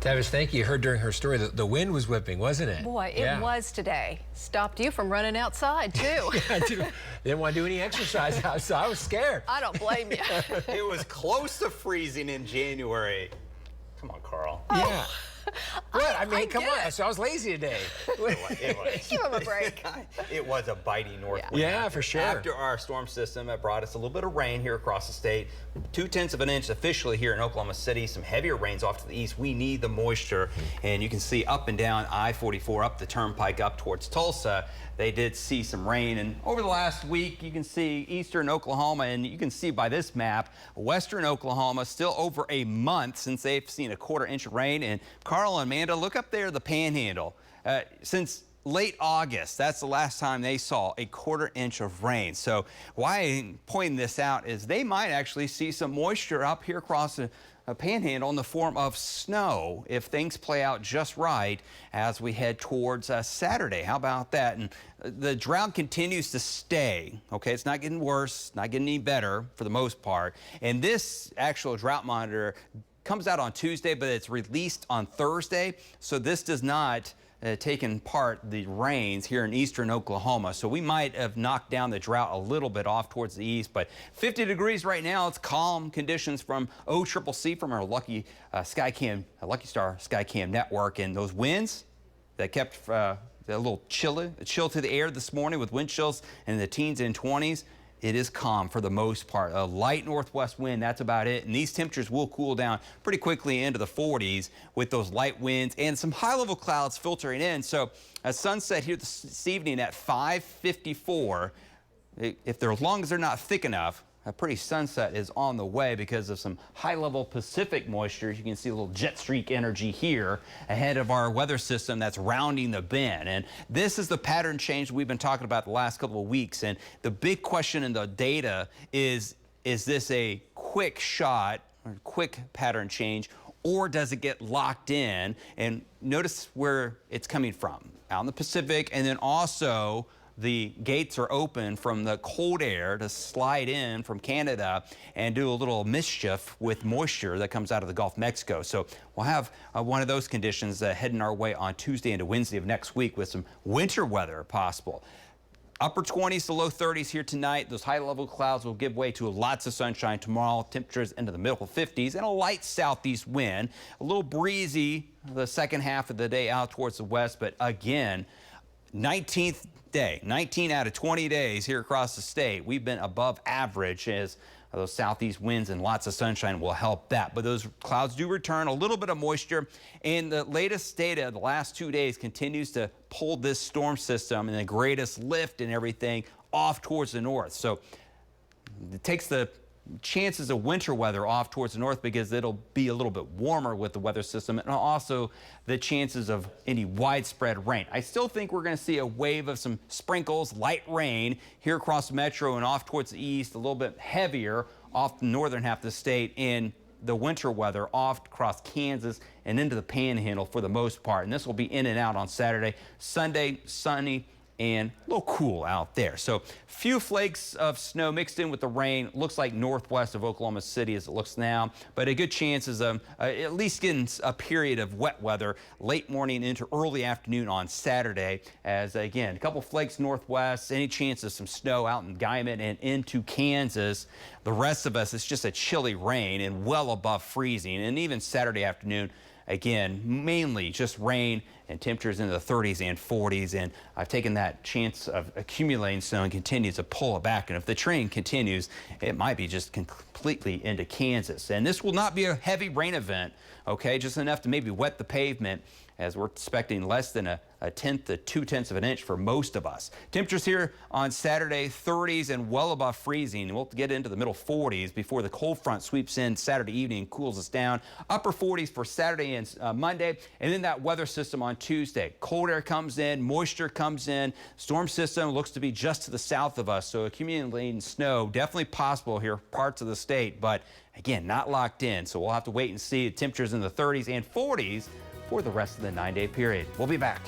Tavis, thank you. You heard during her story that the wind was whipping, wasn't it? Boy, it was today. Stopped you from running outside, too. Yeah, I didn't want to do any exercise outside. I was scared. I don't blame you. It was close to freezing in January. Come on, Carl. Yeah. What? I mean, come on. So I was lazy today. It was. Give him a break. It was a biting north wind. Yeah, for sure. After our storm system that brought us a little bit of rain here across the state, 0.2 of an inch officially here in Oklahoma City, some heavier rains off to the east. We need the moisture, and you can see up and down I-44 up the turnpike up towards Tulsa. They did see some rain, and over the last week you can see eastern Oklahoma, and you can see by this map western Oklahoma still over a month since they've seen a 1/4 inch of rain. And Carl and Amanda, look up there, the Panhandle. Since late August, that's the last time they saw a 1/4 inch of rain. So why I'm pointing this out is they might actually see some moisture up here across the Panhandle in the form of snow if things play out just right as we head towards Saturday. How about that? And the drought continues to stay. Okay, it's not getting worse, not getting any better for the most part. And this actual drought monitor comes out on Tuesday, but it's released on Thursday. So this does not taken part the rains here in eastern Oklahoma. So we might have knocked down the drought a little bit off towards the east, but 50 degrees right now. It's calm conditions from OCCC from our Lucky Star Skycam network. And those winds that kept a little chill to the air this morning with wind chills in the teens and 20s. It is calm for the most part. A light northwest wind, that's about it. And these temperatures will cool down pretty quickly into the 40s with those light winds and some high-level clouds filtering in. So a sunset here this evening at 5:54. As long as they're not thick enough, a pretty sunset is on the way because of some high-level Pacific moisture. You can see a little jet streak energy here ahead of our weather system that's rounding the bend. And this is the pattern change we've been talking about the last couple of weeks. And the big question in the data is this a quick shot or quick pattern change, or does it get locked in? And notice where it's coming from, out in the Pacific, and then also the gates are open from the cold air to slide in from Canada and do a little mischief with moisture that comes out of the Gulf of Mexico. So we'll have one of those conditions heading our way on Tuesday into Wednesday of next week with some winter weather possible. Upper 20s to low 30s here tonight. Those high-level clouds will give way to lots of sunshine tomorrow. Temperatures into the middle 50s and a light southeast wind. A little breezy the second half of the day out towards the west, but again, 19th day, 19 out of 20 days here across the state, we've been above average as those southeast winds and lots of sunshine will help that. But those clouds do return, a little bit of moisture, and the latest data the last 2 days continues to pull this storm system and the greatest lift and everything off towards the north. So it takes the chances of winter weather off towards the north because it'll be a little bit warmer with the weather system, and also the chances of any widespread rain. I still think we're going to see a wave of some sprinkles, light rain here across the metro and off towards the east, a little bit heavier off the northern half of the state, in the winter weather off across Kansas and into the Panhandle for the most part. And this will be in and out on Saturday. Sunday, sunny and a little cool out there. So few flakes of snow mixed in with the rain. Looks like northwest of Oklahoma City as it looks now, but a good chance is at least getting a period of wet weather late morning into early afternoon on Saturday, as again, a couple flakes northwest, any chance of some snow out in Guyman and into Kansas. The rest of us, it's just a chilly rain and well above freezing. And even Saturday afternoon, again, mainly just rain and temperatures into the 30s and 40s. And I've taken that chance of accumulating snow and continue to pull it back. And if the trend continues, it might be just completely into Kansas. And this will not be a heavy rain event, okay? Just enough to maybe wet the pavement, as we're expecting less than a 1/10 to 2/10 of an inch for most of us. Temperatures here on Saturday, 30s and well above freezing. And we'll get into the middle 40s before the cold front sweeps in Saturday evening and cools us down. Upper 40s for Saturday and Monday. And then that weather system on Tuesday. Cold air comes in, moisture comes in. Storm system looks to be just to the south of us. So accumulating snow definitely possible here, parts of the state, but again, not locked in. So we'll have to wait and see. Temperatures in the 30s and 40s for the rest of the 9-day period. We'll be back.